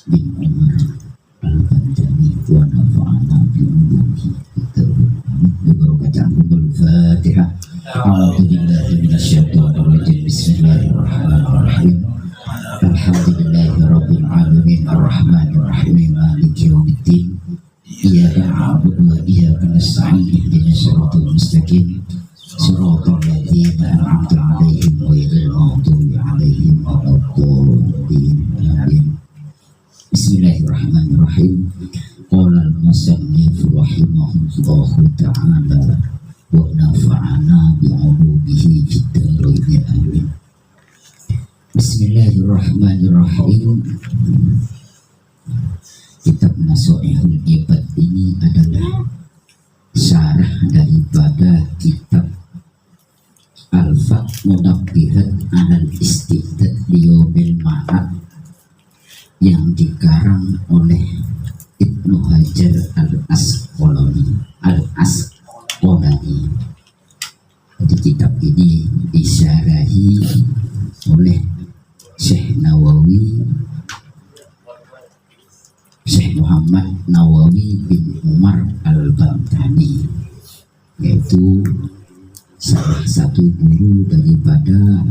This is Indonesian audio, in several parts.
bin Umar al-Bantani wa nafa'ana bi'ulumihi Al-Fatihah. A'udzubillahi minasyaitonir rajim. Bismillahirrahmanirrahim. Alhamdulillahi rabbil alamin arrahmanir rahim maliki yaumiddin. Iyyaka na'budu wa iyyaka nasta'in ihdinas siratal mustaqim siratal ladzina an'amta 'alaihim ghairil maghdubi 'alaihim waladdallin. Amin. Bismillahirrahmanirrahim. Qala al-musannif rahimahullahu ta'ala wa nafa'ana bi'ulumihi fid dharain amin. Bismillahirrahmanirrahim. Kitab Nasha'ihul Ibad ini adalah syarah daripada kitab Al-Fath Munabbihat 'alal Istidad Liyaubil Ma'ad yang dikarang oleh Ibnu Hajar Al-Asqalani. Jadi kitab ini disyarahi oleh Syekh Muhammad Nawawi bin Umar al-Bantani, yaitu salah satu guru daripada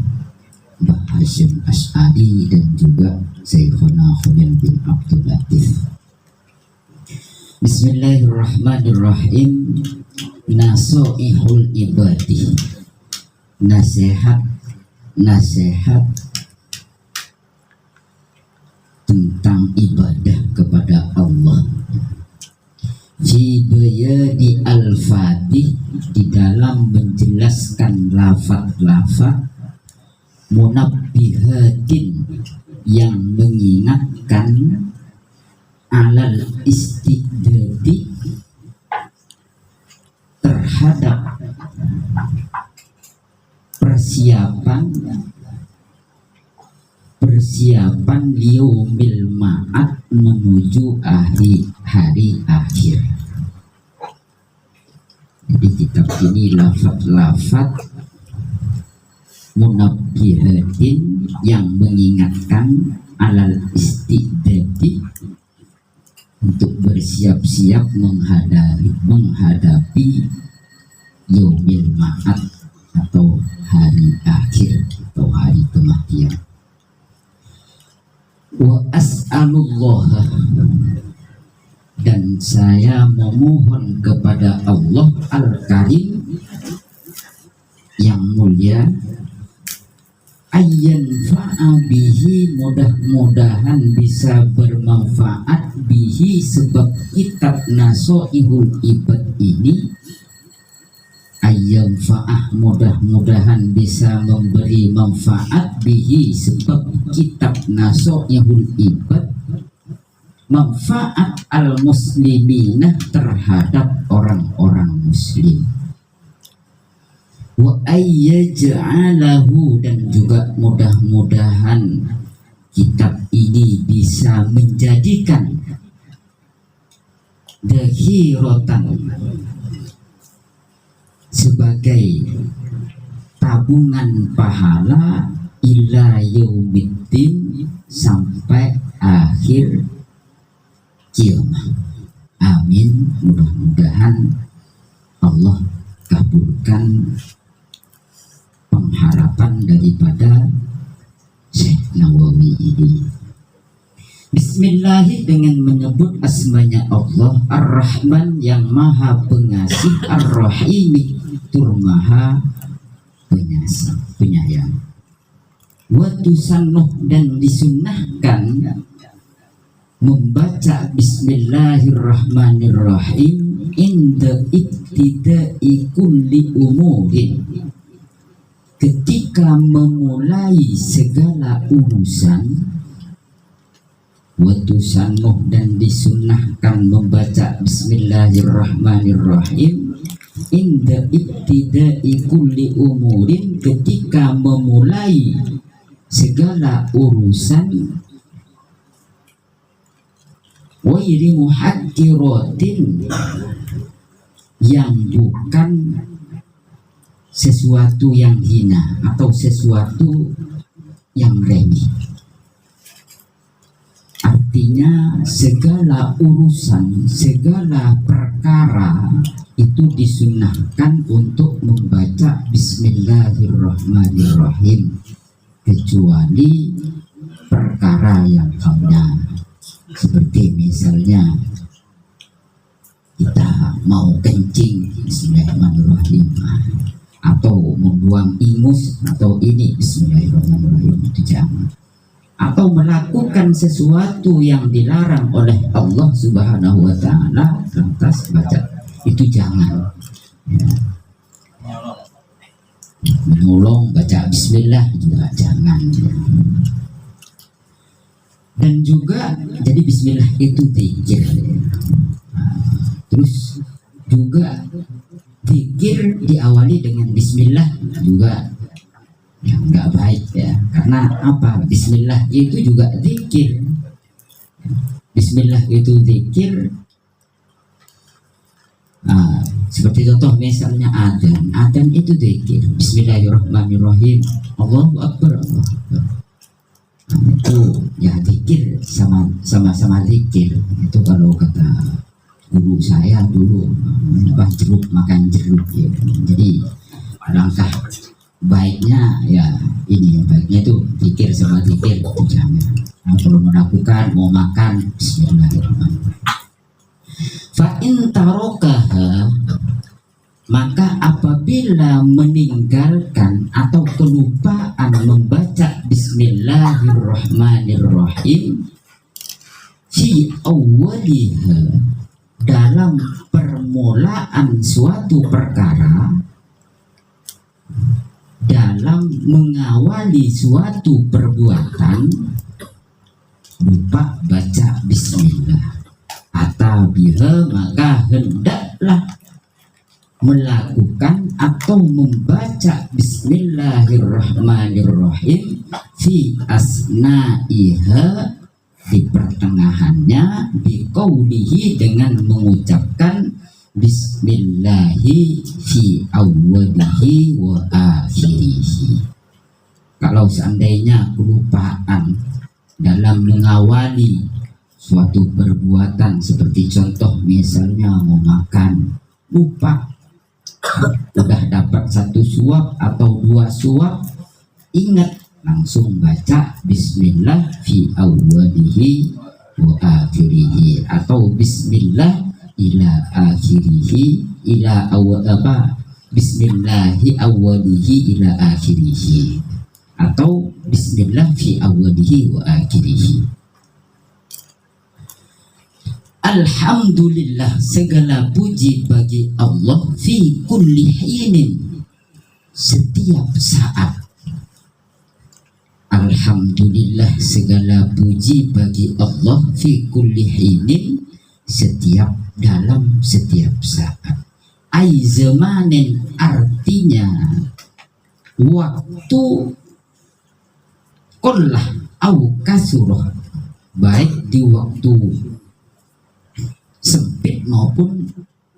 Mbah Hasyim Asy'ari dan juga Syekhuna Khalil bin Abdul Latif. Bismillahirrahmanirrahim. Nasha'ihul Ibadi, nasihat tentang ibadah kepada Allah. Fi bayani al-fatih, di dalam menjelaskan lafaz-lafaz munabbihatin yang mengingatkan alal istidadi terhadap persiapan liyaumil ma'ad, menuju hari akhir. Jadi kitab ini lafaz-lafaz munabbihatin yang mengingatkan alal istidadi, untuk bersiap-siap menghadapi yaumil ma'ad atau hari akhir atau hari kematian. Wa as'alullah, dan saya memohon kepada Allah Al-Karim yang mulia, ayyan fa'abihi, mudah-mudahan bisa bermanfaat bihi, sebab kitab Nasha'ihul Ibad ini, ayyan fa'ah, mudah-mudahan bisa memberi manfaat bihi, sebab kitab Nasha'ihul Ibad manfaat al-muslimina, terhadap orang-orang muslim. Wa ayyaj'alahu, dan juga mudah-mudahan kitab ini bisa menjadikan dhahiratan, sebagai tabungan pahala ila yaumiddin, sampai akhir kiamat. Amin. Mudah-mudahan Allah kabulkan pengharapan daripada Syekh Nawawi ini. Bismillahi, dengan menyebut asmanya Allah Ar-Rahman, yang maha pengasih, Ar-Rahimi, turmaha penyayang. Wa tusannuh, dan disunnahkan membaca Bismillahirrahmanirrahim inda ibtida'i kulli umurin, ketika memulai segala urusan. Wa tusannuh, dan disunnahkan membaca Bismillahirrahmanirrahim inda ibtida'i kulli umurin, ketika memulai segala urusan. Wairi muhakkiratin, yang bukan sesuatu yang hina atau sesuatu yang remeh. artinya segala urusan, segala perkara itu disunnahkan untuk membaca Bismillahirrahmanirrahim, kecuali perkara yang kaunya, seperti misalnya kita mau kencing Bismillahirrahmanirrahim, atau membuang ingus atau ini Bismillahirrahmanirrahim, itu jangan. Atau melakukan sesuatu yang dilarang oleh Allah Subhanahu wa Ta'ala lantas baca, itu jangan ya. Menolong baca bismillah juga jangan ya. Dan juga jadi bismillah itu zikir ya. Terus juga zikir diawali dengan bismillah juga ya nggak baik ya, karena apa? Bismillah itu juga zikir. Bismillah itu zikir. Seperti contoh misalnya adzan itu zikir. Bismillahirrahmanirrahim, Allahu Akbar, Allahu Akbar. Itu ya zikir, sama-sama zikir. Itu kalau kata guru saya dulu, jeruk makan jeruk ya. Jadi alangkah baiknya ya ini, baiknya itu zikir sama zikir itu jangan. Kalau melakukan mau makan Bismillahirrahmanirrahim. Fa in tarokaha, maka apabila meninggalkan atau kelupaan membaca Bismillahirrahmanirrahim fi awwaliha, dalam permulaan suatu perkara, dalam mengawali suatu perbuatan, lupa baca bismillah, atau biha, maka hendaklah melakukan atau membaca Bismillahirrahmanirrahim fi asna'iha, di pertengahannya, biqaulihi, dengan mengucapkan Bismillahi fi awwalihi wa akhirihi. Kalau seandainya kelupaan dalam mengawali suatu perbuatan, seperti contoh misalnya mau makan, lupa, udah dapat 1 suap atau 2 suap, ingat langsung baca Bismillah fi awwalihi wa akhirihi, atau Bismillah ila akhirihi, ila Bismillahi awwalihi ila akhirihi, atau Bismillah fi awwalihi wa akhirihi. Alhamdulillah, segala puji bagi Allah, fi kulli hinin, setiap saat. Alhamdulillah, segala puji bagi Allah, fi kulli hinin, dalam setiap saat. Ai zamanin, artinya waktu, qullah au kasurah, baik di waktu sempit maupun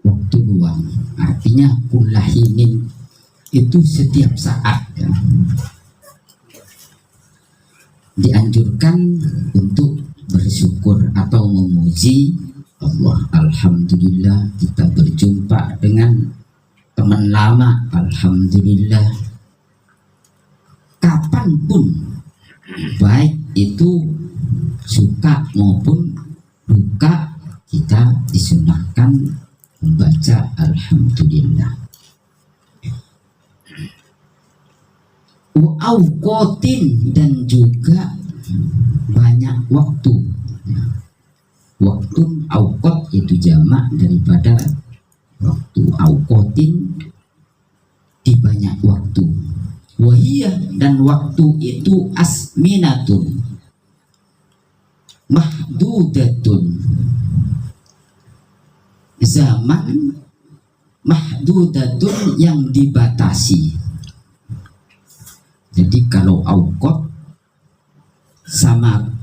waktu luang. Artinya kullahinin itu setiap saat ya. Dianjurkan untuk bersyukur atau memuji Allah. Alhamdulillah kita berjumpa dengan teman lama. Alhamdulillah, kapanpun, baik itu suka maupun duka, kita disunahkan membaca Alhamdulillah. Wa'auqatin, dan juga banyak waktu. Waktu auqat itu jamak daripada waktu. Auqatin, di banyak waktu. Wahiyah, dan waktu itu asminatun mahdudatun, zaman mahdudatun yang dibatasi. Jadi kalau auqat sama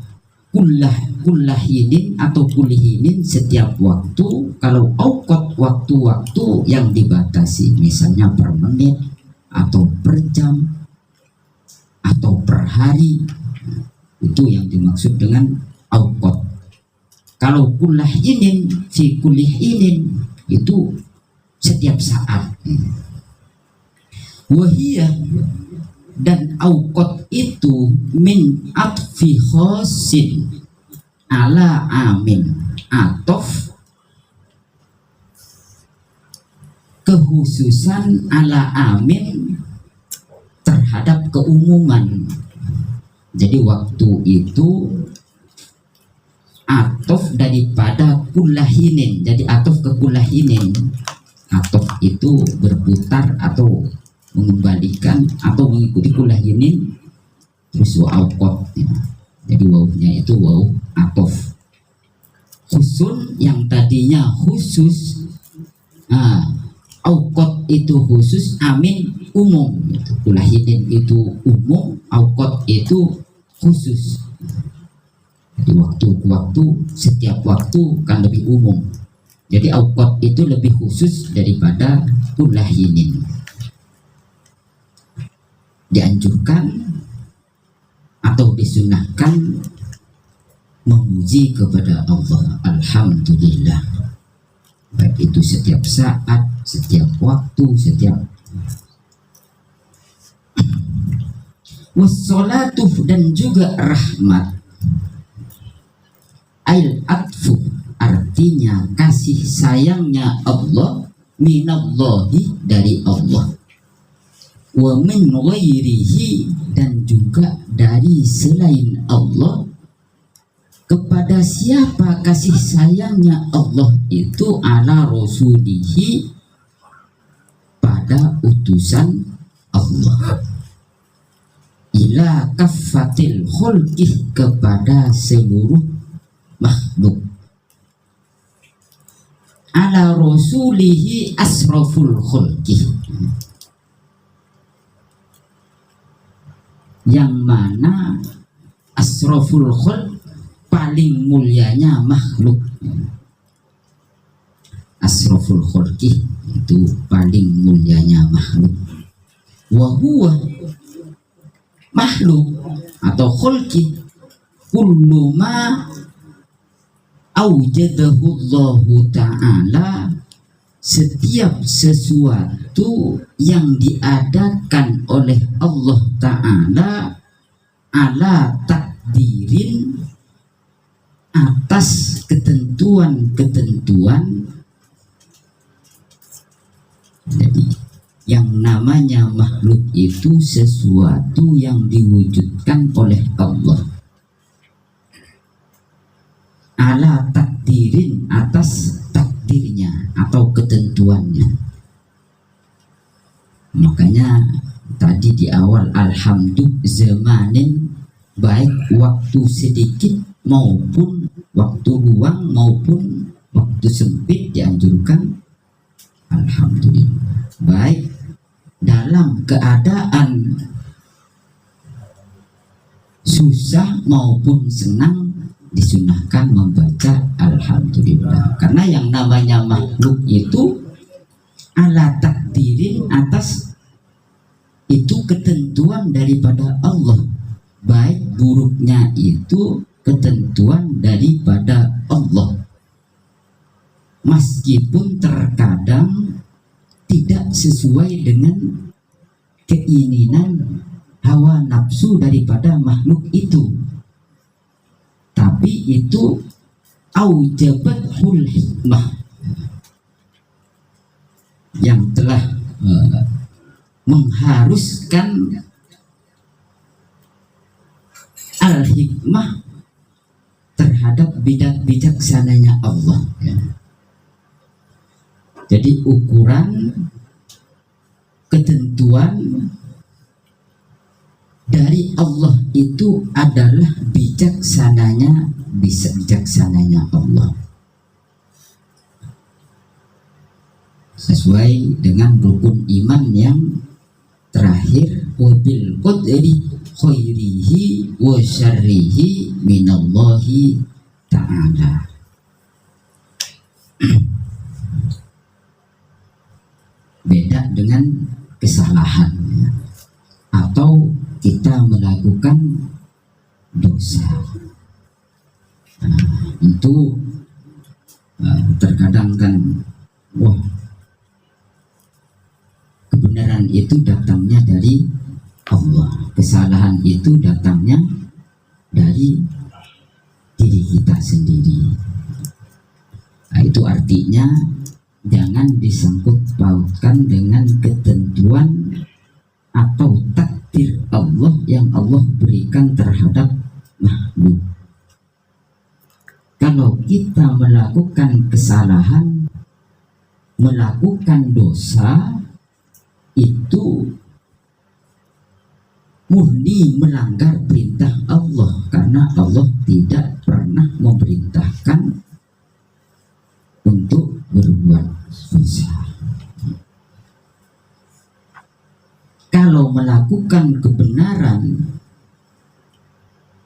kullahinin atau kulihinin, setiap waktu. Kalau auqat, waktu-waktu yang dibatasi, misalnya per menit atau per jam atau per hari, itu yang dimaksud dengan auqat. Kalau kullah inin fi kulih inin itu setiap saat. Wahiyah dan auqat itu min atfi khosin ala amin, atof kekhususan ala amin terhadap keumuman. Jadi waktu itu atof daripada kullahinin, jadi atof ke kullahinin. Atof itu berputar atau mengembalikan atau mengikuti kullahinin, terus wa'auqat ya. Jadi wawunya itu waw atof khusun yang tadinya khusus. Auqat itu khusus, amin umum. Kullahinin itu umum, auqat itu khusus. Jadi waktu ke waktu, setiap waktu kan lebih umum. Jadi auqat itu lebih khusus daripada kullahinin. Dianjurkan atau disunahkan memuji kepada Allah, alhamdulillah, baik itu setiap saat, setiap waktu, setiap wassalatu dan juga rahmat. Atfu artinya kasih sayangnya Allah, minallahi dari Allah, wa min ghairihi dan juga dari selain Allah. Kepada siapa kasih sayangnya Allah itu? Ala rasulihi, pada utusan Allah, ila kaffatil khulqih, kepada seluruh makhluk. Ala rasulihi asraful khulqih, yang mana asraful khulq paling mulianya makhluk. Asraful khulqih itu paling mulianya makhluk. Wa huwa makhluk atau khulqih kullu ma aujadahu Allahu ta'ala, setiap sesuatu yang diadakan oleh Allah Ta'ala ala takdirin, atas ketentuan-ketentuan. Jadi yang namanya makhluk itu sesuatu yang diwujudkan oleh Allah ala takdirin, atas takdirnya atau ketentuannya. Makanya tadi di awal alhamdulillah zamanin, baik waktu sedikit maupun waktu luang maupun waktu sempit dianjurkan alhamdulillah. Baik dalam keadaan susah maupun senang disunahkan membaca alhamdulillah. Karena yang namanya makhluk itu ala takdirin, atas itu ketentuan daripada Allah, baik buruknya itu ketentuan daripada Allah, meskipun terkadang tidak sesuai dengan keinginan hawa nafsu daripada makhluk itu, tapi itu aujabathul hikmah, yang telah mengharuskan al-hikmah terhadap bijaksananya Allah ya. Jadi ukuran ketentuan dari Allah itu adalah bijaksananya Allah, sesuai dengan rukun iman yang terakhir, wabil qadri khairihi wa syarrihi minallahi ta'ala. Beda dengan kesalahan ya, atau kita melakukan dosa. Nah, itu kadang kan wah, kebenaran itu datangnya dari Allah, kesalahan itu datangnya dari diri kita sendiri. Nah, itu artinya jangan disangkut pautkan dengan ketentuan atau takdir Allah yang Allah berikan terhadap makhluk. Kalau kita melakukan kesalahan, melakukan dosa, itu murni melanggar perintah Allah, karena Allah tidak pernah memerintahkan untuk berbuat dosa. Kalau melakukan kebenaran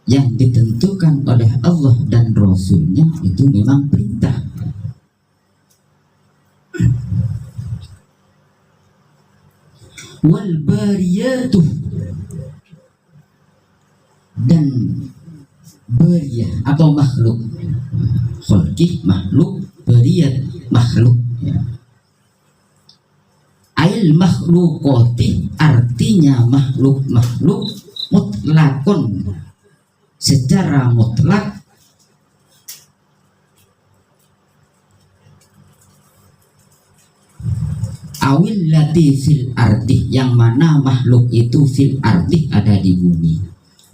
yang ditentukan oleh Allah dan Rasulnya, itu memang perintah. Wal bariyatuh, dan bariyah atau makhluk, khalqih makhluk, bariyat makhluk ya. Ail makhlukoti artinya makhluk-makhluk mutlakun, secara mutlak, awil lati fil ardi, yang mana makhluk itu fil ardi, ada di bumi.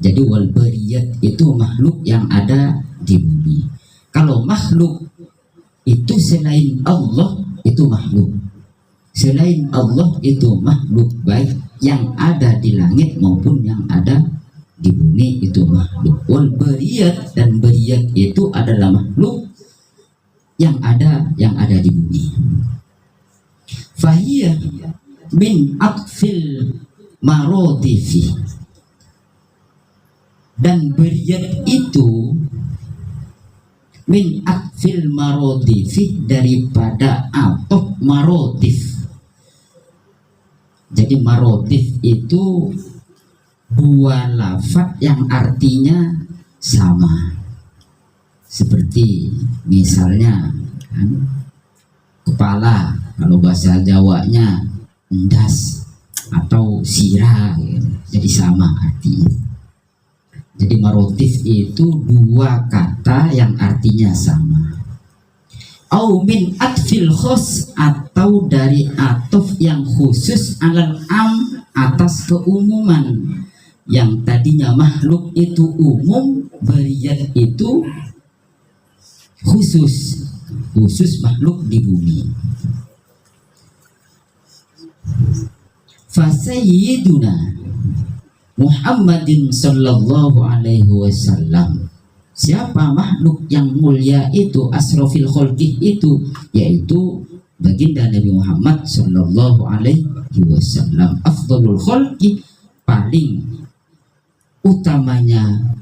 Jadi wal bariyat itu makhluk yang ada di bumi. Kalau makhluk itu selain Allah, itu makhluk. Selain Allah itu makhluk, baik yang ada di langit maupun yang ada di bumi, itu makhluk. Wal bariyat, dan bariyat itu adalah makhluk yang ada di bumi. Fahiyah min atfil marodifi, dan bariyat itu min atfil marodifi, daripada atof marodif. Jadi marodif itu dua lafaz yang artinya sama, seperti misalnya kan, kepala, kalau bahasa Jawanya endas atau sirah gitu. Jadi sama artinya. Jadi marodif itu dua kata yang artinya sama. Au min atfil khos, atau dari atof yang khusus alal am, atas keumuman. Yang tadinya makhluk itu umum, bariyat itu khusus makhluk di bumi. Fasayyiduna Muhammadin sallallahu alaihi wasallam, siapa makhluk yang mulia itu, asrofil khalqih itu, yaitu baginda Nabi Muhammad sallallahu alaihi wasallam. Afdalul khalqi, paling utamanya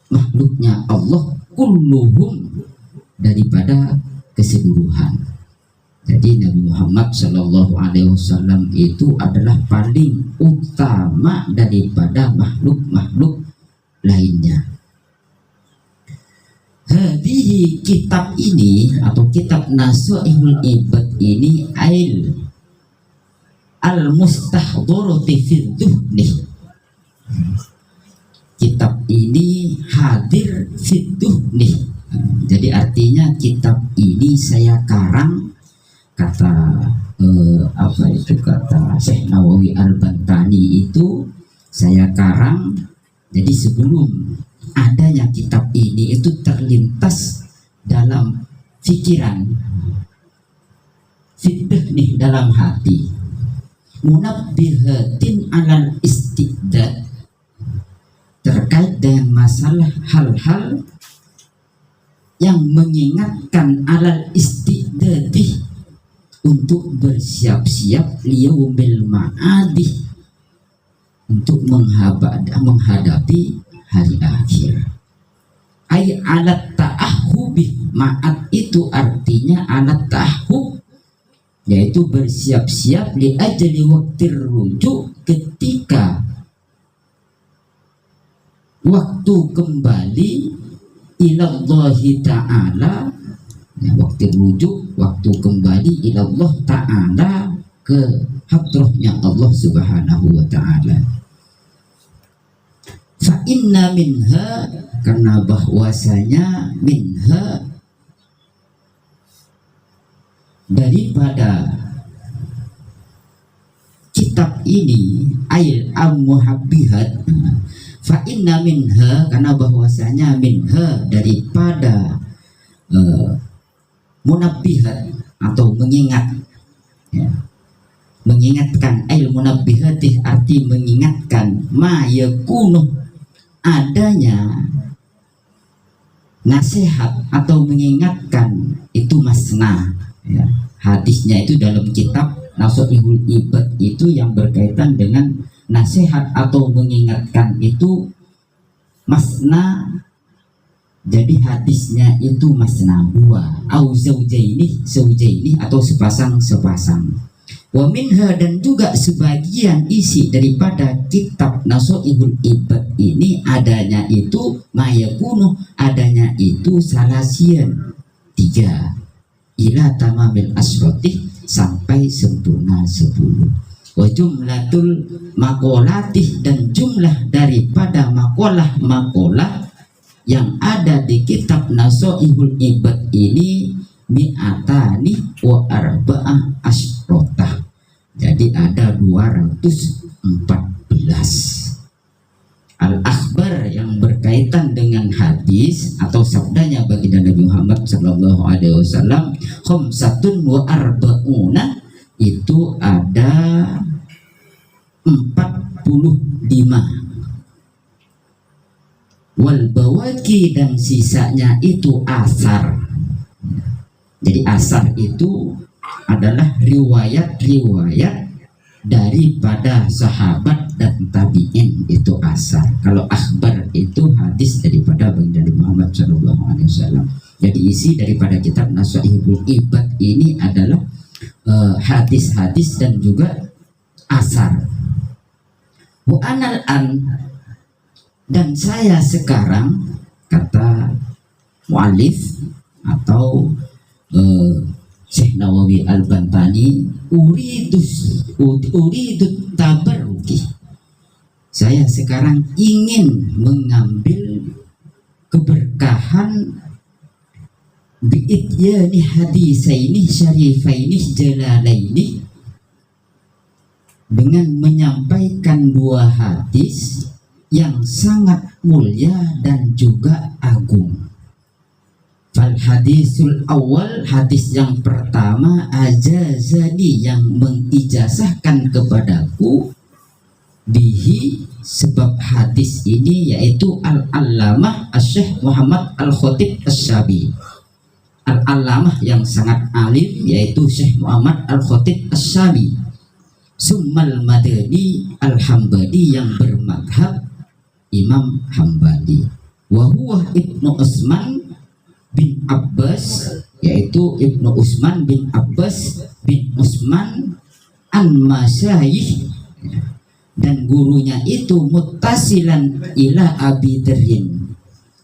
makhluknya Allah, kulluhum, daripada keseluruhan. Jadi Nabi Muhammad sallallahu alaihi wasallam itu adalah paling utama daripada makhluk-makhluk lainnya. Hadihi, kitab ini atau kitab Nasaihul Ibad ini, ail al-mustahdharati fid duhni, kitab ini hadir fid duhni. Jadi artinya kitab ini saya karang, kata kata Syekh Nawawi Al-Bantani itu, saya karang. Jadi sebelum adanya kitab ini itu terlintas dalam pikiran, fitnah nih, dalam hati, munabbihatin alal istidad, terkait dengan masalah hal-hal yang mengingatkan alal istidadih, untuk bersiap-siap liyaumil ma'adih, untuk menghadapi hari akhir. Ay alat ta'ahubih, ma'ad itu artinya alat ta'ahub, yaitu bersiap-siap li ajli waktir rujuk, ketika waktu kembali ilallahi ta'ala, waktu rujuk, waktu kembali ila Allah Ta'ala, ke hadrahnya Allah Subhanahu wa Ta'ala. Fa inna minha, karena bahwasanya minha, daripada kitab ini, ail al-muhabbihat. Fa inna minha, karena bahwasanya minha, daripada munabbihat atau mengingat, ya, mengingatkan, ail munabbihati arti mengingatkan, ma yakunu, adanya nasihat atau mengingatkan itu masna, ya. Hadisnya itu dalam kitab Nashihul Ibad itu yang berkaitan dengan nasihat atau mengingatkan itu masna. Jadi hadisnya itu masna dua, au zaujaini atau sepasang. Wa minha, dan juga sebagian isi daripada kitab Nashihul Ibad ini adanya itu mayakunu, adanya itu salasian, 3, ila tamamil asrotih, sampai sempurna 10. Wa jumlatul makolatih, dan jumlah daripada makolah yang ada di kitab Nashihul Ibad ini mi'atani wa arba'ah asrotah. Jadi ada 214 al-akhbar yang berkaitan dengan hadis atau sabdanya baginda Nabi Muhammad sallallahu alaihi wasallam, khamsatun wa arba'una, itu ada 45. Wal bawaki, dan sisanya itu asar. Jadi asar itu adalah riwayat-riwayat daripada sahabat dan tabi'in, itu asar. Kalau akhbar itu hadis daripada baginda Muhammad SAW. Jadi isi daripada kitab Nashihul Ibad ini adalah hadis-hadis dan juga asar. Wa anal an, dan saya sekarang, kata mu'alif atau Syekh Nawawi Al-Bantani, uridu tabarruki, saya sekarang ingin mengambil keberkahan bi'ityani hadisaini syarifaini jalalaini, dengan menyampaikan 2 hadis yang sangat mulia dan juga agung. Fal hadisul awal, hadis yang pertama, ajazani, yang mengijazahkan kepadaku, bihi, sebab hadis ini, yaitu al-allamah Syekh Muhammad Al-Khatib Asy-Syabi. Al-allamah yang sangat alim, yaitu Syekh Muhammad Al-Khatib Asy-Syabi. Summal Madani Al-Hambali, yang bermadhab Imam Hambali. Wa huwa Ibnu Utsman bin Abbas, yaitu Ibnu Utsman bin Abbas bin Utsman an-Masyayikh, dan gurunya itu muttasilan ila Abi Dzarrin,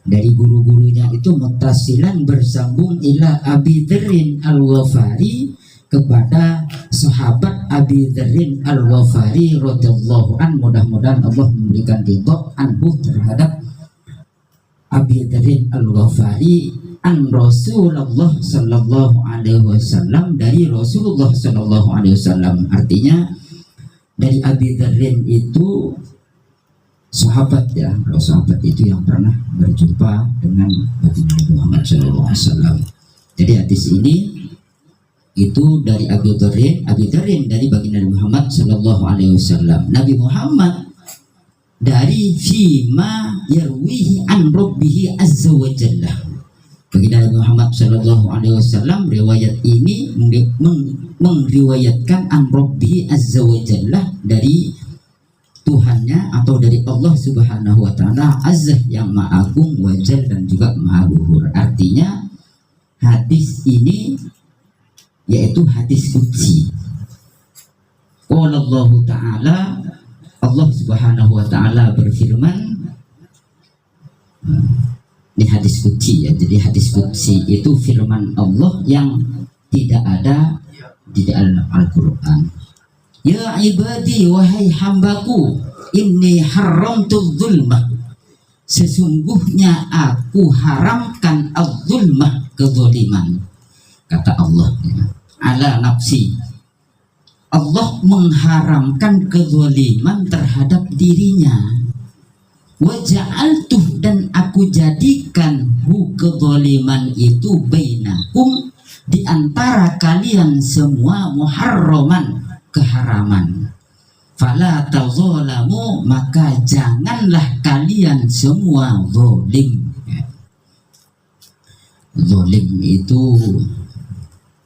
dari guru-gurunya itu muttasilan, bersambung ila Abi Dzarrin Al-Ghafari, kepada sahabat Abi Dzarrin Al-Ghafari radhiyallahu an, mudah-mudahan Allah memberikan ridho anhu terhadap Abi Dzarrin Al-Ghafari, an Rasulullah sallallahu alaihi wasallam, dari Rasulullah sallallahu alaihi wasallam. Artinya dari Abi Dzarrin itu sahabat, ya, kalau sahabat itu yang pernah berjumpa dengan baginda Muhammad sallallahu alaihi wasallam. Jadi hadis ini itu dari Abi Dzarrin dari baginda Muhammad sallallahu alaihi wasallam. Nabi Muhammad dari fima yarwihi an rabbih azza wa jalla. Baginda Muhammad sallallahu alaihi wasallam riwayat ini meriwayatkan an rabbih azza wa jalla, dari Tuhannya atau dari Allah Subhanahu wa taala, azza yang maha agung, wajal dan juga maha luhur. Artinya hadis ini yaitu hadis qudsi. Qala Allah Ta'ala, Allah Subhanahu wa taala berfirman, ini hadis qudsi ya. Jadi hadis qudsi itu firman Allah yang tidak ada di dalam Al-Qur'an. Ya ibadi, wahai hambaku, inni haramtu dzulmah, sesungguhnya aku haramkan az-zulmah, kezaliman, kata Allah ya. Ala nafsi, Allah mengharamkan kezaliman terhadap dirinya. Wa ja'altuh, dan aku jadikan hu kezaliman itu bainakum, di antara kalian semua, muharraman, keharaman. Fala tazalamu, maka janganlah kalian semua zalim. Zalim itu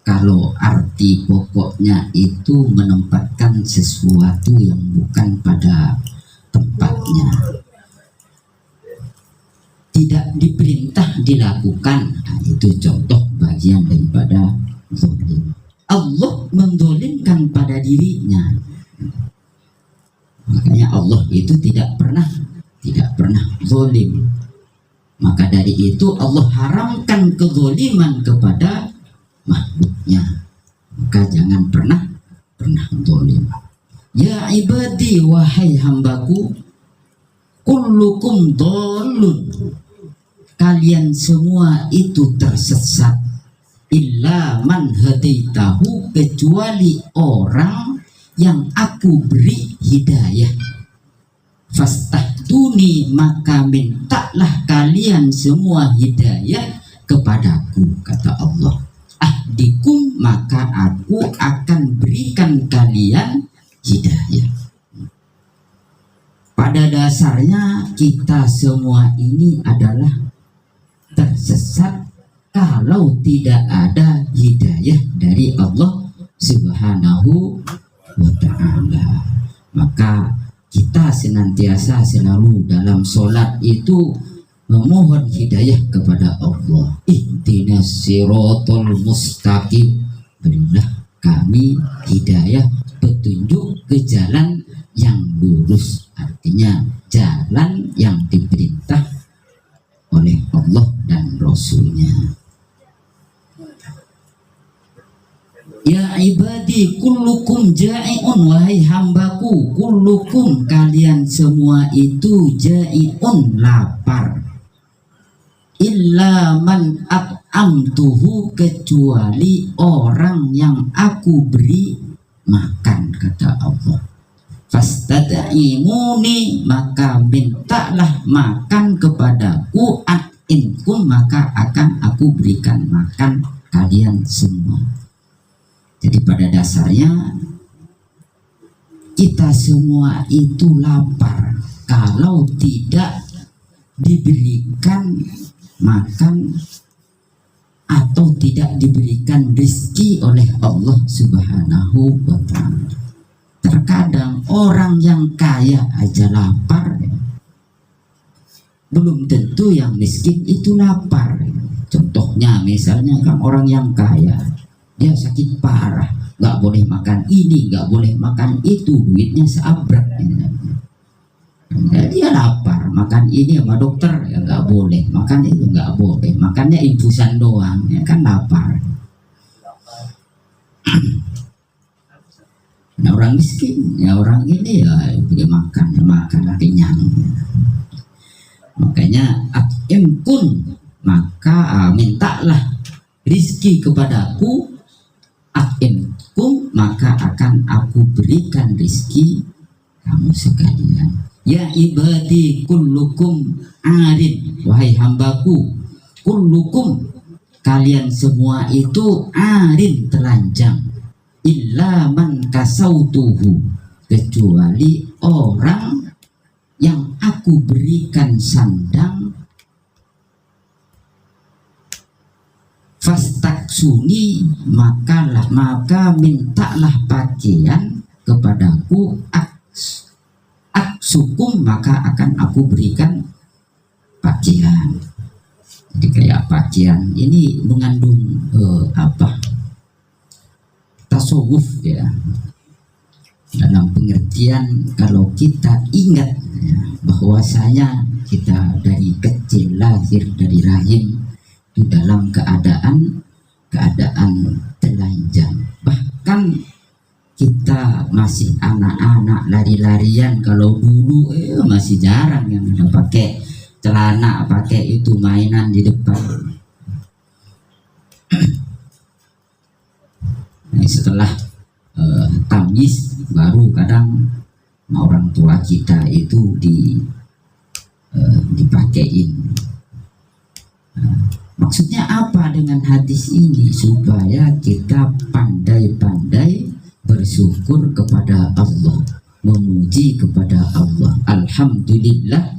kalau arti pokoknya itu menempatkan sesuatu yang bukan pada tempatnya, tidak diperintah dilakukan. Nah, itu contoh bagian daripada zalim. Allah mendolimkan pada dirinya. Makanya Allah itu tidak pernah zalim. Maka dari itu Allah haramkan kezaliman kepada makhluknya. Maka jangan pernah zalim. Ya ibadi, wahai hambaku, kullukum dhalun, kalian semua itu tersesat, illa man hadaitahu, kecuali orang yang aku beri hidayah. Fastahtuni, maka mintalah kalian semua hidayah kepadaku, kata Allah. Ahdikum, maka aku akan berikan kalian hidayah. Pada dasarnya kita semua ini adalah tersesat kalau tidak ada hidayah dari Allah Subhanahu wa ta'ala. Maka kita senantiasa selalu dalam sholat itu memohon hidayah kepada Allah. Ihdinas siratal mustaqim, berilah kami hidayah, petunjuk ke jalan yang lurus, artinya jalan yang diperintah oleh Allah dan Rasulnya. Ya ibadi, kullukum ja'iun, wahai hambaku, kullukum, kalian semua itu ja'iun, lapar, illa man at'amtuhu, kecuali orang yang aku beri makan, kata Allah. Fastad'imuni, maka mintalah makan kepadaku, at'imkum, maka akan aku berikan makan kalian semua. Jadi pada dasarnya kita semua itu lapar kalau tidak diberikan makan atau tidak diberikan rezeki oleh Allah Subhanahu wa ta'ala. Terkadang orang yang kaya aja lapar, belum tentu yang miskin itu lapar. Contohnya misalnya kan orang yang kaya, dia sakit parah, nggak boleh makan ini, nggak boleh makan itu, duitnya seabrak. Dia lapar, makan ini sama dokter ya nggak boleh, makan itu nggak boleh, makannya infusan doang, ya kan lapar. Nah orang miskin, ya orang ini ya dia makan kenyang. Makanya at'imkun, maka mintalah rizki kepadaku, at'imkum, maka akan aku berikan rizki kamu sekalian. Ya ibadi, kullukum arin, wahai hambaku, kullukum, kalian semua itu arin, telanjang, illa man kasautuhu, kecuali orang yang aku berikan sandang. Fastaksuni, maka mintalah pakaian kepadaku, aksukum, maka akan aku berikan pakaian. Jadi kayak pakaian ini mengandung tasawuf ya, dalam pengertian kalau kita ingat ya, bahwasanya kita dari kecil lahir dari rahim itu dalam keadaan telanjang. Bahkan kita masih anak-anak lari-larian, kalau dulu masih jarang yang ada pakai celana, pakai itu mainan di depan. Nah, setelah tamyiz baru kadang orang tua kita itu dipakein. Maksudnya apa dengan hadis ini? Supaya kita pandai-pandai bersyukur kepada Allah, memuji kepada Allah. Alhamdulillah,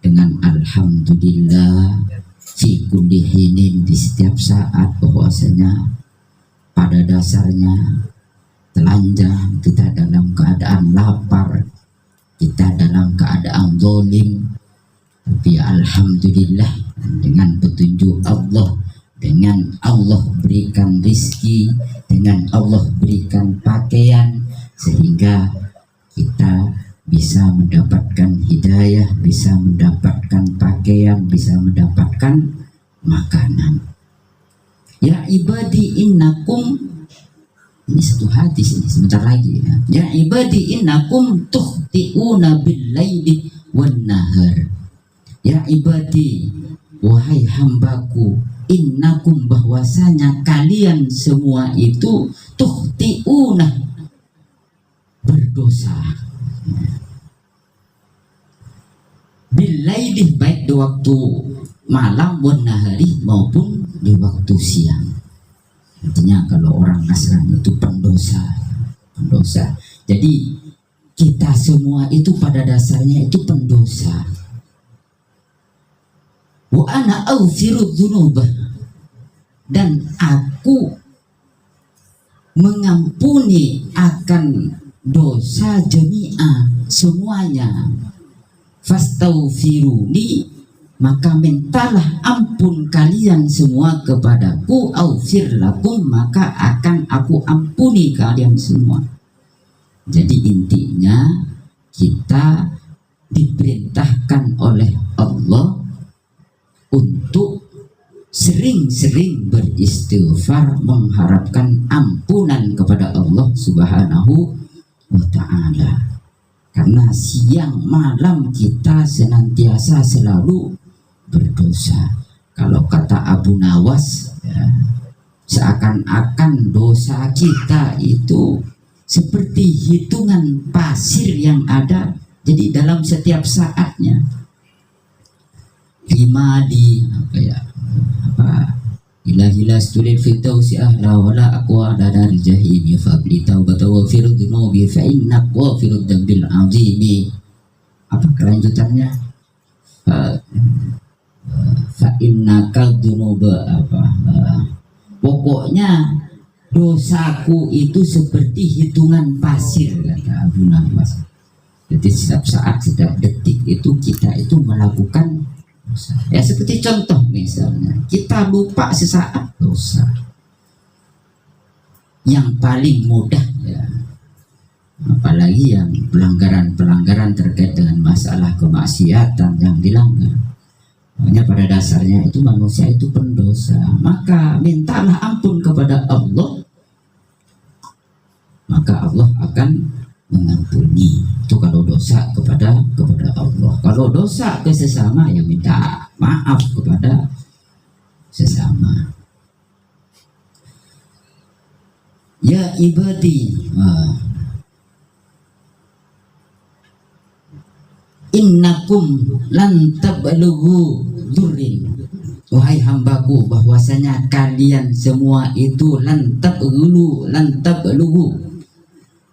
dengan alhamdulillah fi kulli hinin, di setiap saat, bahwasanya pada dasarnya telanjang, kita dalam keadaan lapar, kita dalam keadaan zalim, tapi alhamdulillah dengan petunjuk Allah, dengan Allah berikan rizki, dengan Allah berikan pakaian, sehingga kita bisa mendapatkan hidayah, bisa mendapatkan pakaian, bisa mendapatkan makanan. Ya ibadi innakum, ini satu hadis ini sebentar lagi ya. Ya ibadi innakum tukhti'una bil-laili wan-nahar. Ya ibadi, wahai hambaku, innakum, bahwasanya kalian semua itu tukhti'una, berdosa. Bil-laili, baik di waktu malam, wan-nahari, maupun di waktu siang. Artinya kalau orang Nasrani itu pendosa. Jadi kita semua itu pada dasarnya itu pendosa. Wa ana aghfiru dzunuba, dan aku mengampuni akan dosa jami'a, semuanya. Fastaghfiruni, maka mintalah ampun kalian semua kepadaku, aghfir lakum, maka akan aku ampuni kalian semua. Jadi intinya kita diperintahkan oleh Allah untuk sering-sering beristighfar, mengharapkan ampunan kepada Allah Subhanahu wa ta'ala. Karena siang malam kita senantiasa selalu berdosa. Kalau kata Abu Nawas ya, seakan-akan dosa kita itu seperti hitungan pasir yang ada, jadi dalam setiap saatnya. Limali Ilahila stulil fitausi ahla wala aqwa dari jahimi fabli taubata wa firud dunubi fa inna wa firud dambil azimi. Apa kelanjutannya? Fa inna kaldunuba pokoknya dosaku itu seperti hitungan pasir, kata Abu Nawas. Jadi setiap saat, setiap detik itu kita itu melakukan dosa. Ya seperti contoh misalnya kita lupa sesaat, dosa. Yang paling mudah ya, apalagi yang pelanggaran terkait dengan masalah kemaksiatan yang dilanggar. Makanya pada dasarnya itu manusia itu pendosa. Maka mintalah ampun kepada Allah, maka Allah akan mengampuni. Itu kalau dosa kepada Allah. Kalau dosa ke sesama, ya minta maaf kepada sesama. Ya ibadi, innakum lan tablughu dzurrin, wahai hambaku, bahwasanya kalian semua itu lan tablughu,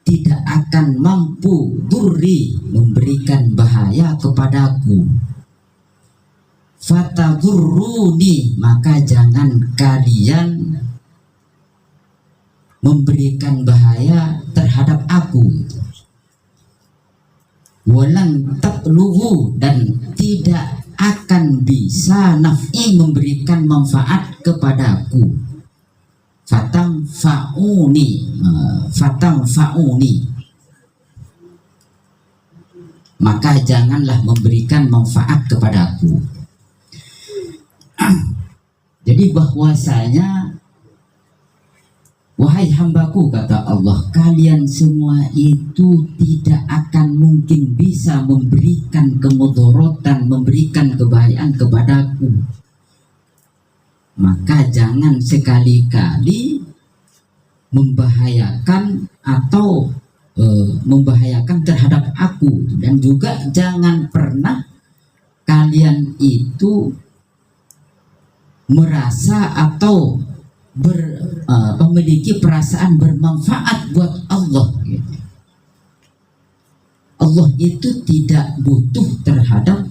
tidak akan mampu durri, memberikan bahaya kepadaku. Fatadurruni, maka jangan kalian memberikan bahaya terhadap aku. Walan tablughu, dan tidak akan bisa naf'i, memberikan manfaat kepadaku. Fatamfa'uni, maka janganlah memberikan manfaat kepadaku. Jadi bahwasanya, wahai hambaku, kata Allah, kalian semua itu tidak akan mungkin bisa memberikan kemudorotan, memberikan kebahayaan kepadaku. Maka jangan sekali-kali membahayakan atau membahayakan terhadap aku. Dan juga jangan pernah kalian itu merasa atau memiliki perasaan bermanfaat buat Allah gitu. Allah itu tidak butuh terhadap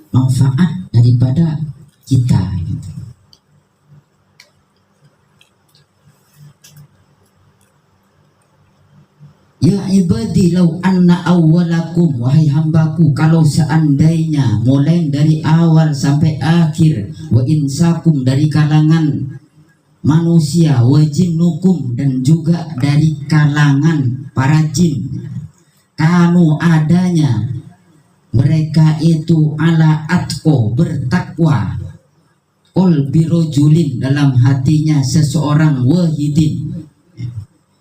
manfaat daripada kita gitu. Ya ibadi law anna awwalakum, wahai hambaku, kalau seandainya mulai dari awal sampai akhir, wa insakum, dari kalangan manusia, wa jinnukum, dan juga dari kalangan para jin, kanu adanya mereka itu ala atko, bertakwa, qalbi rajulin, dalam hatinya seseorang, wahidin,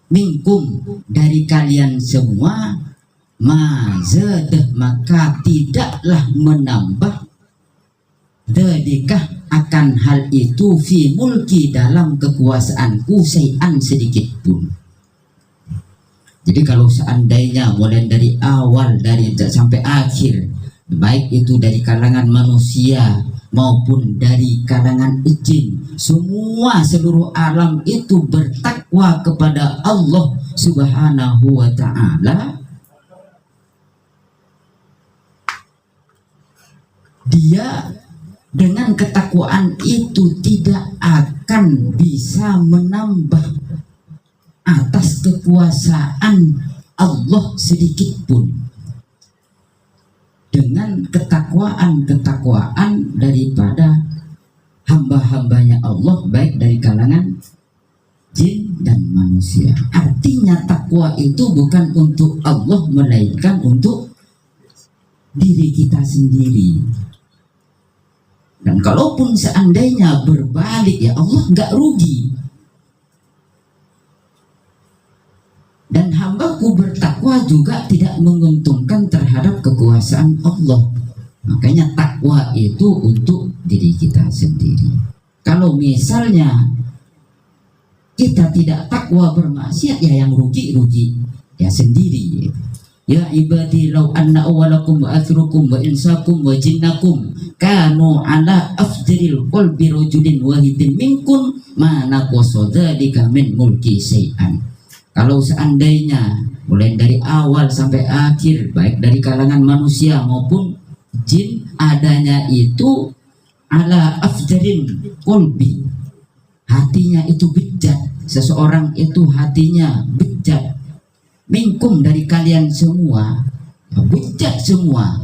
minkum, dari kalian semua, mazadah, maka tidaklah menambah, dzalika, akan hal itu, fi mulki, dalam kekuasaanku, syai'an, sedikit pun. Jadi kalau seandainya mulai dari awal, dari sampai akhir, baik itu dari kalangan manusia maupun dari kalangan jin, semua seluruh alam itu bertakwa kepada Allah Subhanahu wa ta'ala, dia dengan ketakwaan itu tidak akan bisa menambah atas kekuasaan Allah sedikit pun. Dengan ketakwaan daripada hamba-hambanya Allah, baik dari kalangan jin dan manusia. Artinya takwa itu bukan untuk Allah, melainkan untuk diri kita sendiri. Dan kalaupun seandainya berbalik, ya Allah nggak rugi. Dan hambaku bertakwa juga tidak menguntungkan terhadap kekuasaan Allah. Makanya takwa itu untuk diri kita sendiri. Kalau misalnya kita tidak takwa bermaksiat, ya yang rugi ya sendiri. Ya ibadi law anna awwalakum wa akhirukum wa insakum wa jinnakum kanu ala afjaril qalbi rajulin wahidin minkum ma naqasa dzalika min mulki syai'an. Kalau seandainya mulai dari awal sampai akhir, baik dari kalangan manusia maupun jin, adanya itu ala afjarin qalbi, hatinya itu bijak, seseorang itu hatinya bijak, minkum, dari kalian semua, bijak semua.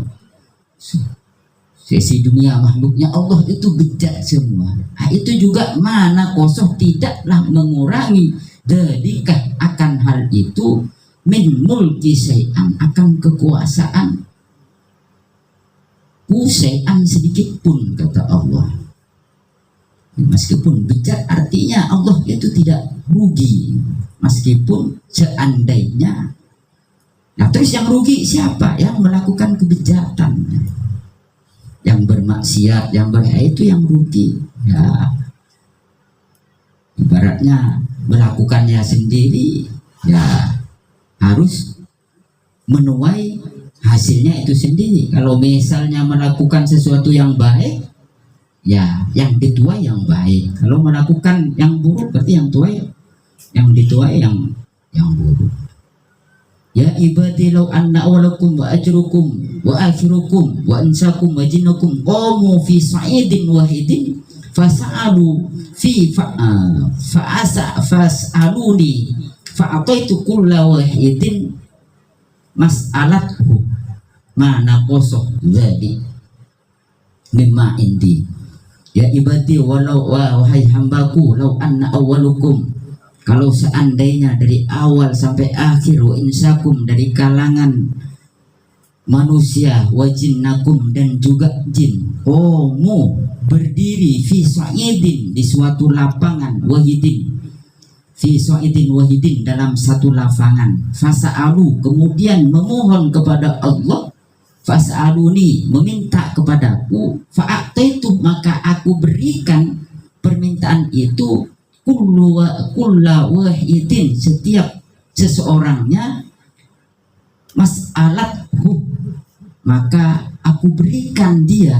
Sisi dunia makhluknya Allah itu bijak semua. Nah, itu juga mana kosong, tidaklah mengurangi dedikah akan hal itu min mulki syai'an, akan kekuasaan syai'an, sedikit pun, kata Allah. Meskipun bijak, artinya Allah itu tidak rugi meskipun seandainya. Nah terus yang rugi siapa? Yang melakukan kebijakan, yang bermaksiat, yang itu yang rugi. Ya ibaratnya melakukannya sendiri, ya harus menuai hasilnya itu sendiri. Kalau misalnya melakukan sesuatu yang baik, ya yang dituai yang baik. Kalau melakukan yang buruk, berarti yang dituai yang buruk. Ya ibadi law anna awalakum wa ajrukum wa akhirukum wa insakum wa jinnakum qamu fi sa'idin wahidin fas'alu fi fas'aluni fa'ataitu kulla wahidin mas'alathu ma naqasa dzalik mimma indi. Ya ibadi walau wahai hambaku, law anna awwalukum, kalau seandainya dari awal sampai akhir, wa insakum, dari kalangan manusia, wa jinnakum, dan juga jin, qamu berdiri fi sa'idin, di suatu lapangan, wahidin, fi sa'idin wahidin, dalam satu lapangan. Fasa'alu, kemudian memohon kepada Allah. Fas'aluni, meminta kepadaku. Fa'ataitu, maka aku berikan permintaan itu. Kulla wahidin, setiap seseorangnya. Mas'alathu, maka aku berikan dia.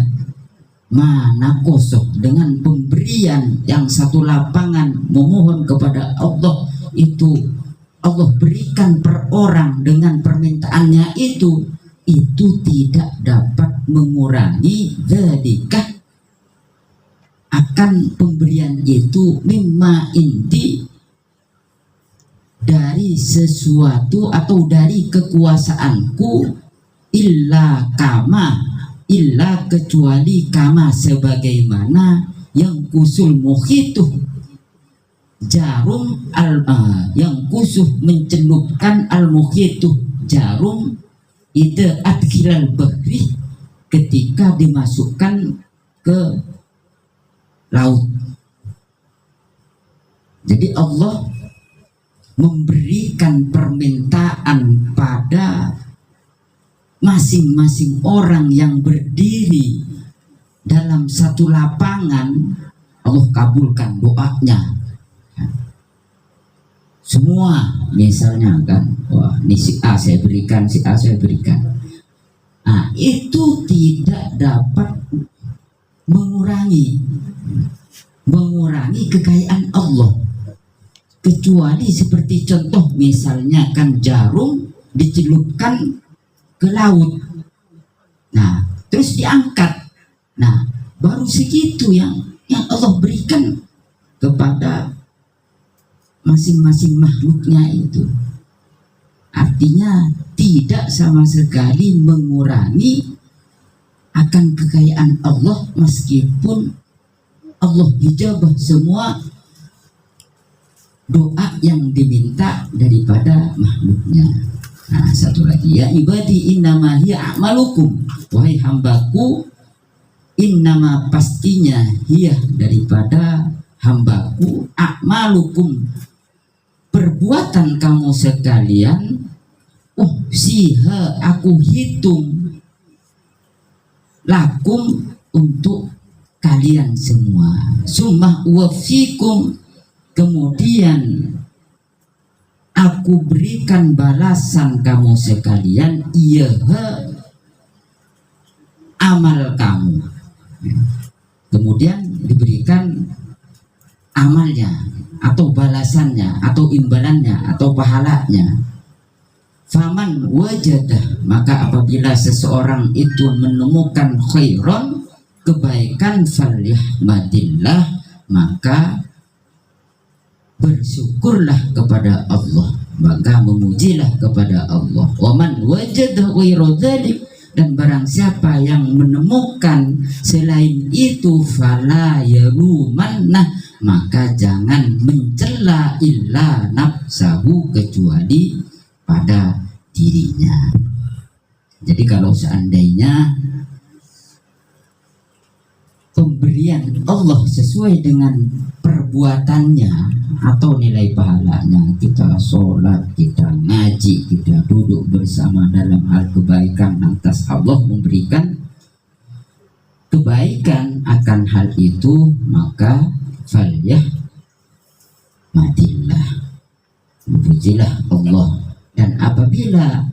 Mana kosok, dengan pemberian yang satu lapangan memohon kepada Allah itu, Allah berikan per orang dengan permintaannya itu tidak dapat mengurangi dzalika, akan pemberian itu, mimma inti, dari sesuatu atau dari kekuasaanku, illa kecuali kama, sebagaimana yang kusul muhituh, jarum yang kusuh mencelupkan al muhituh, jarum itu adkhilal bahri, ketika dimasukkan ke laut. Jadi Allah memberikan permintaan pada masing-masing orang yang berdiri dalam satu lapangan. Allah kabulkan doanya. Semua misalnya kan, wah ini si A saya berikan, si A saya berikan. Nah, itu tidak dapat mengurangi kekayaan Allah. Kecuali seperti contoh misalnya kan, jarum dicelupkan ke laut, nah terus diangkat, nah baru segitu yang Allah berikan kepada masing-masing makhluknya itu. Artinya tidak sama sekali mengurangi akan kekayaan Allah, meskipun Allah hijabah semua doa yang diminta daripada makhluknya. Nah, satu lagi, ya ibadi innama hiya a'malukum, wahai hambaku, innama pastinya, hiya daripada hambaku, a'malukum perbuatan kamu sekalian, siha aku hitung, lakum untuk kalian semua, summa wafikum, kemudian aku berikan balasan kamu sekalian, iya amal kamu. Kemudian diberikan amalnya atau balasannya atau imbalannya atau pahalanya. Faman wajadah, maka apabila seseorang itu menemukan khairon, kebaikan, falyahmadillah, maka bersyukurlah kepada Allah, maka memujilah kepada Allah. Waman wajadah ghairu dzalik, dan barang siapa yang menemukan selain itu, fala yalumanna, maka jangan mencela illa nafsahu, kecuali pada dirinya. Jadi kalau seandainya pemberian Allah sesuai dengan perbuatannya atau nilai pahalanya, kita sholat, kita ngaji, kita duduk bersama dalam hal kebaikan, lantas Allah memberikan kebaikan akan hal itu, maka falyahmadillah, pujilah Allah. Dan apabila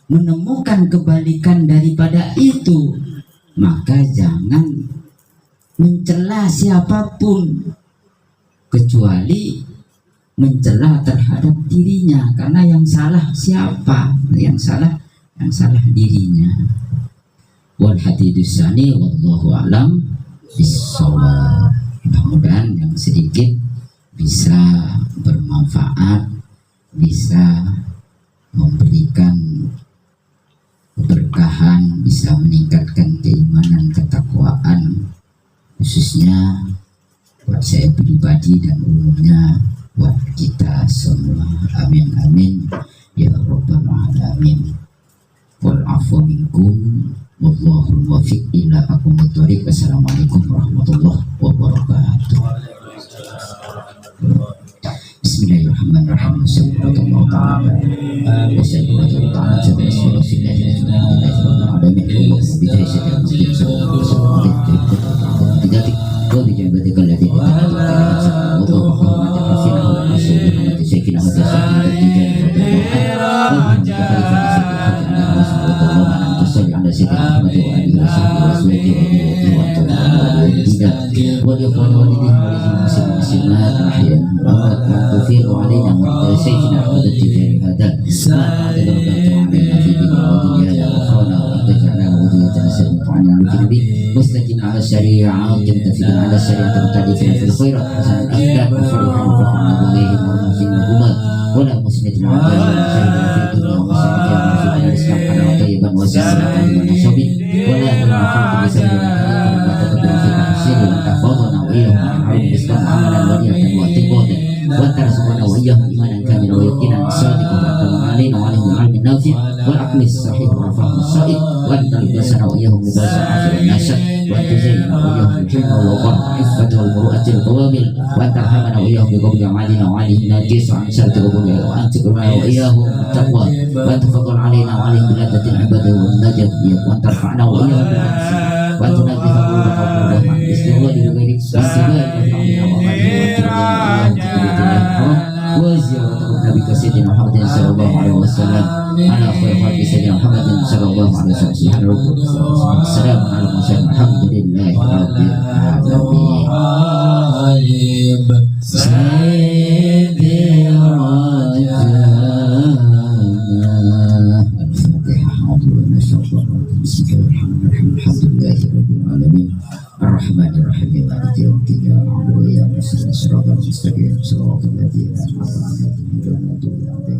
menemukan kebalikan daripada itu, maka jangan mencela siapapun, kecuali mencela terhadap dirinya, karena yang salah siapa? Yang salah dirinya. Wal hadidus sani wallahu alam bissawab. Mudah-mudahan yang sedikit bisa bermanfaat, bisa memberikan keberkahan, bisa meningkatkan keimanan, ketakwaan, khususnya buat saya pribadi dan umumnya buat kita semua. Amin amin ya rabbal alamin. Wal afwa minkum Wallahul muwaffiq ila aqwamit thoriq. Assalamualaikum warahmatullahi wabarakatuh. Bismillahirrahmanirrahim. Sallallahu ta'ala wa sallallahu ta'ala ala rasulillah wa ala alihi wa sahbihi مستجن على الشريعة متفقين على الشريعة مختلفين في الخيرات حسن الأخلاق وفرحا وفرحا بغيهم والمسلمين ولا مسند معدل في الدنيا ومساعدها في الإسلام حلاوة طيبا وسعنا علما نشبه ولا تنفع بسبب وتحفظنا وإياهم عن علم الإسلام عملا وليا واعتقادا وترزقنا وإياهم إيمانا كاملا ويقينا صادقا وتمام علينا وعليهم العلم النافع والعقل الصحيح والفهم الصائب وأن تلبسنا وإياهم لباس العافية والنشأ وأن تزيننا وإياهم بالحلم والوقار والعفة والمروءة القوامل وأن ترحمنا وإياهم بقبول أعمالنا وعليهم ناجس عن شر قبولها وأن تكرمنا وإياهم بالتقوى وأن تفضل علينا وعليهم بلذة العبادة والنجاة وأن ترفعنا وإياهم بالعكس وأن تنزه قلوبنا وقلوبهم عن الاستغلال بغير الاستغلال وفعلنا وزيارة النبي سيدنا محمد صلى الله عليه وسلم على خير خلق سيدنا محمد صلى الله عليه وسلم. سبحان ربك السلام على المرسلين الحمد لله رب العالمين. سيدي رجانا الفاتحة. أعوذ بالله من الشيطان الرجيم. بسم الله الرحمن الرحيم. الحمد لله رب العالمين الرحمن الرحيم مالك يوم الدين. يا معبود يا مسلم الصراط المستقيم صراط الذين أنعمت عليهم غير المغضوب عليهم